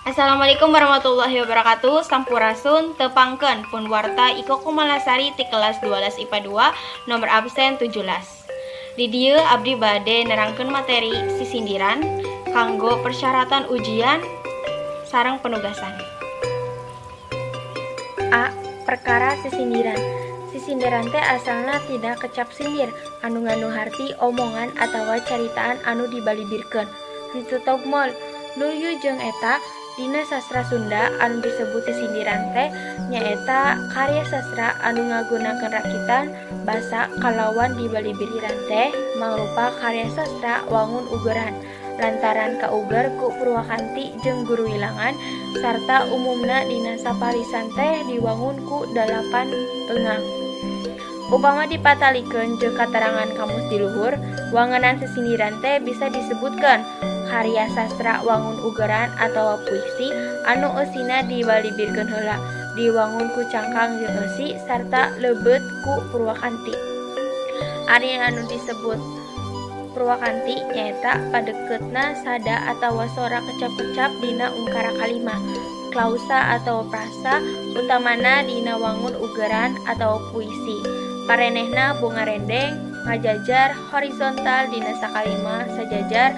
Assalamualaikum warahmatullahi wabarakatuh. Sampurasun tepangken pun warta Iko Kumalasari ti kelas 12 IPA 2 nomor absen 17. Di dieu abdi bade nerangkeun materi sisindiran kanggo persyaratan ujian sareng penugasan. A. Perkara sisindiran. Sisindiran teh asalna tidak kecap sindir anu ngandung harti omongan atawa caritaan anu dibalibirkeun. Henteu togmol nuyu jeung eta dina sastra Sunda anu disebut sisindiran teh nyaeta karya sastra anu ngagunakeun rakitan basa kalawan dibalibiriran teh mangrupa karya sastra wangun ugeran lantaran kauger ku Purwakanti jeung guru wilangan sarta umumna dina saparisan teh diwangun ku 8 eungang. Upama dipatalikeun jeung katerangan kamus di luhur, wangunan sisindiran teh bisa disebutkeun karya sastra wangun ugeran atawa puisi anu eusina dibalibirkeun heula, diwangun ku cangkang jeung eusi sarta lebeut ku Purwakanti. Ari anu disebut Purwakanti nyaeta padekeutna sada atawa sora kecap-kecap dina ungkara kalimah, klausa atawa prasa utamana dina wangun ugeran atawa puisi. Parenehna bunga rendeng ngajajar horizontal dina sakalima sajajar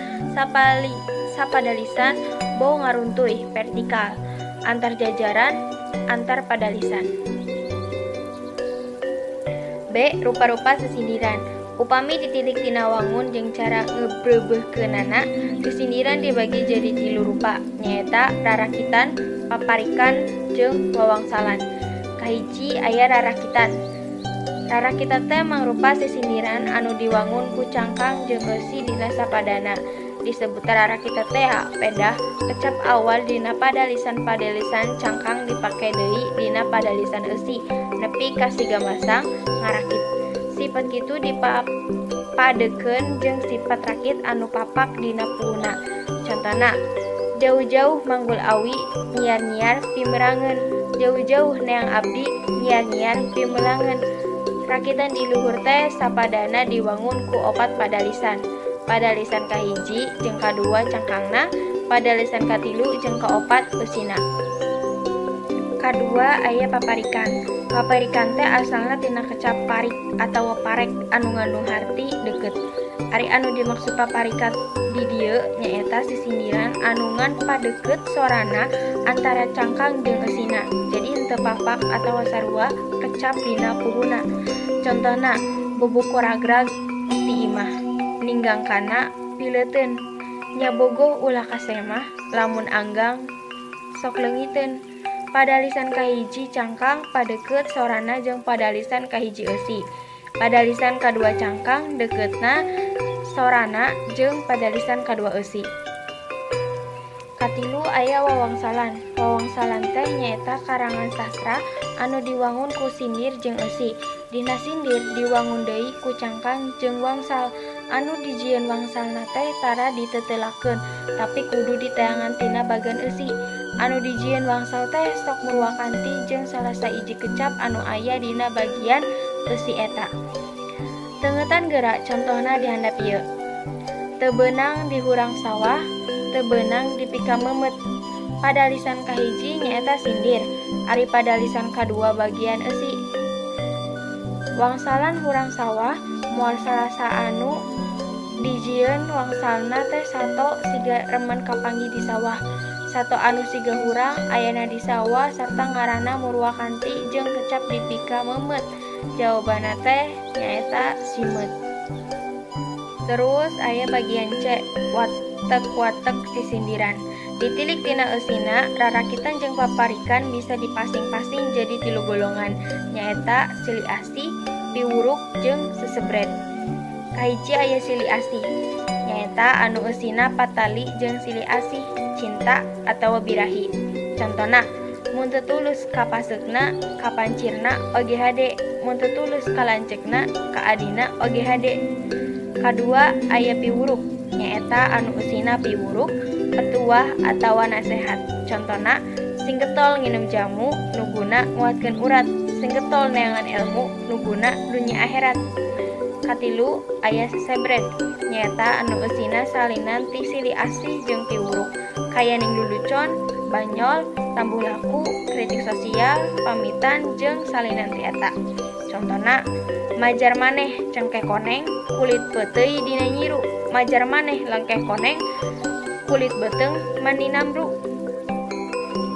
sapadalisan bau ngaruntuy vertikal antar jajaran antar padalisan. B. Rupa-rupa sisindiran. Upami ditilik tina wangun jeung cara ngebrebeuhkeunana, sisindiran dibagi jadi 3 rupa, nyaeta rarakitan, paparikan, jeung wawangsalan. Kahiji aya rarakitan. Rarakitan teh mangrupa sisindiran anu diwangun ku cangkang jeung eusi dina sapadana. Disebut rarakitan teh pedah kecap awal dina padalisan-padalisan cangkang dipake deui dina padalisan eusi nepi ka 3 masang ngarakit. Sifat kitu dipadekeun jeung sifat rakit anu papak dina puuna. Contona, jauh-jauh manggul awi nyiar-nyiar pimerangeun, jauh-jauh neang abdi nyiar-nyiar pimelangeun. Rakitan di luhur teh sapadana diwangun ku 4 padalisan. Padalisan kahiji jeung kadua cangkangna, padalisan katilu jeung kaopat eusina. Kadua aya paparikan. Paparikan teh asalna tina kecap parik atawa parek anu ngandung harti deukeut. Ari anu dimaksud paparikan di dieu nyaeta sisindiran anu ngan padeukeut sorana antara cangkang jeung eusina. Jadi henteu papak atawa sarua kecap dina puhuna. Contohna bobogo ragrag ti imah, ninggangkana pileuteun, nya bogoh ulah kasemah, lamun anggang sok leungiteun. Padalisan kahiji cangkang padeukeut sorana jeung padalisan kahiji eusi. Padalisan kadua cangkang dekeutna sorana jeung padalisan kadua eusi. Katilu aya wawangsalan. Wawangsalan teh nyaeta karangan sastra anu diwangun ku sindir jeung eusi. Dina sindir diwangun deui ku cangkang jeung wangsal. Anu dijieun wangsalna teh tara diteteulakeun, tapi kudu diteangan tina bagan eusi. Anu dijieun wangsal teh sok Purwakanti jeung salah saiji kecap anu aya dina bagian eusi eta. Teungetan geura contohna di handap ieu. Teu beunang di hurang sawah, teu beunang di pika memet. Padalisan kahiji nyaeta sindir, ari padalisan kadua bagian eusi. Wangsalan hurang sawah moal salasa anu dijieun wangsalna teh sato siga remen kapanggi di sawah. Sato anu siga hurang ayana di sawah sarta ngaranna Purwakanti jeung kecap di pika memet. Jawabanna teh nyaeta simet. Terus aya bagian C, watek-watek sisindiran. Ditilik tina eusina, rarakitan jeung paparikan bisa dipasing-pasing jadi 3 golongan, nyaeta silih asih, piwuruk, jeung sesebret. Kahiji aya silih asih, nyaeta anu eusina patali jeung silih asih, cinta atawa birahi. Contona, mun teu tulus ka paseukna, ka pancirna oge hade, mun teu tulus ka lanceukna, ka adina oge hade. Kadua aya piwuruk, nyaeta anu eusina piwuruk, petuah atawa nasehat. Contona, sing getol nginum jamu nu guna nguatkeun urat, sing getol neangan ilmu nu guna dunya akhirat. Katilu aya sesebret, nyaeta anu eusina salinan ti silih asih jeung piwuruk. Kayaning lulucon banyol, tambuh laku, kritik sosial, pamitan, jeung salinan tieta. Contohna, majar maneh cengkeh koneng, kulit peuteuy dina nyiru, majar maneh lengkeh koneng, kulit beteung mani namru.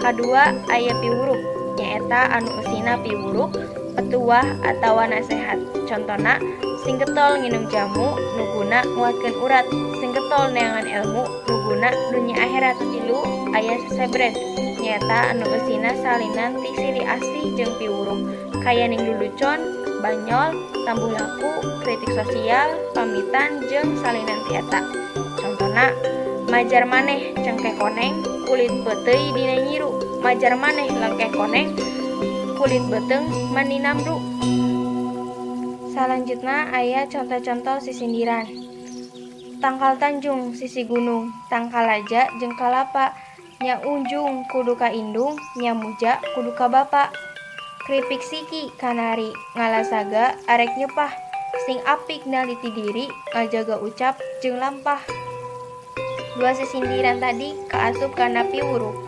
Kadua, aya piwuruk, nyaeta anu eusina piwuruk, petuah atawa nasehat. Contohna, sing getol nginum jamu nu guna nguatkeun urat, sing getol neangan ilmu nu guna dunya akhirat. Tilu, aya sesebred, nyaeta anu eusina salinan ti sili asih jeung piwuruk, kaya ning lulucon, banyol, tambuh laku, kritik sosial, pamitan, jeung salinan tieta. Contohna, majar maneh cengkeh koneng, kulit peuteuy dina nyiru, majar maneh lengkeh koneng, kulit beteung mani namru. Salanjutna aya contoh-contoh sisindiran. Tangkal Tanjung sisi gunung, tangkal aja jeung kalapa, nya unjung kudu ka indung, nya muja kudu ka bapa. Kripik siki kanari, ngalasaga arek nyepah, sing apik naliti diri, ngajaga ucap jeung lampah. Dua sisindiran tadi kaasup kana piwuruk.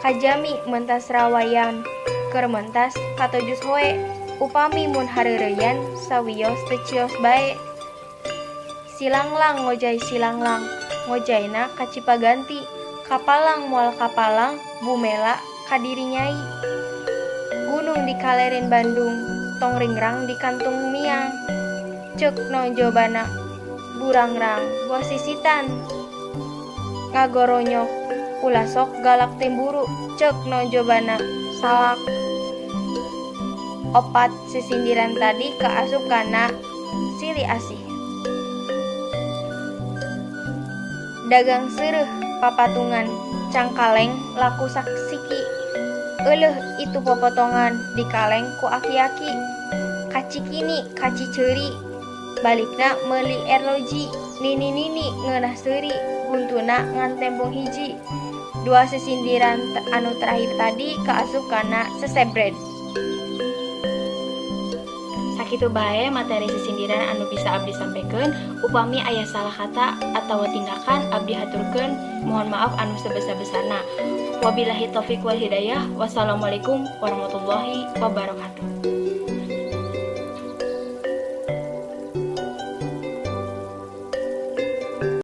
Kajami mentas rawayan, keur mentas katojus hoe, upami mun hareureyan sawios teu cios bae. Silanglang ngojay silanglang, ngojayna kacipaganti, kapalang moal kapalang, bumela kadiri nyai. Gunung di Kalerin Bandung, tong ringrang di kantung miang, ceuk no jobana, burangrang buah sisitan. Ngagoronyok, ulah sok galak timburu, ceuk no jobana, salak. Opat sisindiran tadi kaasup kana sili asih. Dagang seureuh papatungan, cangkaleng laku saksiki, euleuh itu popotongan dikaleng ku aki-aki. Kacikini kaci ceuri, balikna meuli erloji, nini-nini ngeunah seuri, buntuna ngan tembung hiji. Dua sisindiran anu terakhir tadi kaasup kana sesebred. Sakitu bae materi sisindiran anu bisa abdi sampaikeun. Upami aya salah kata atawa tindakan, abdi haturkeun mohon maaf anu sebesar-besarna. Wabillahi taufik wal hidayah. Wassalamualaikum warahmatullahi wabarakatuh.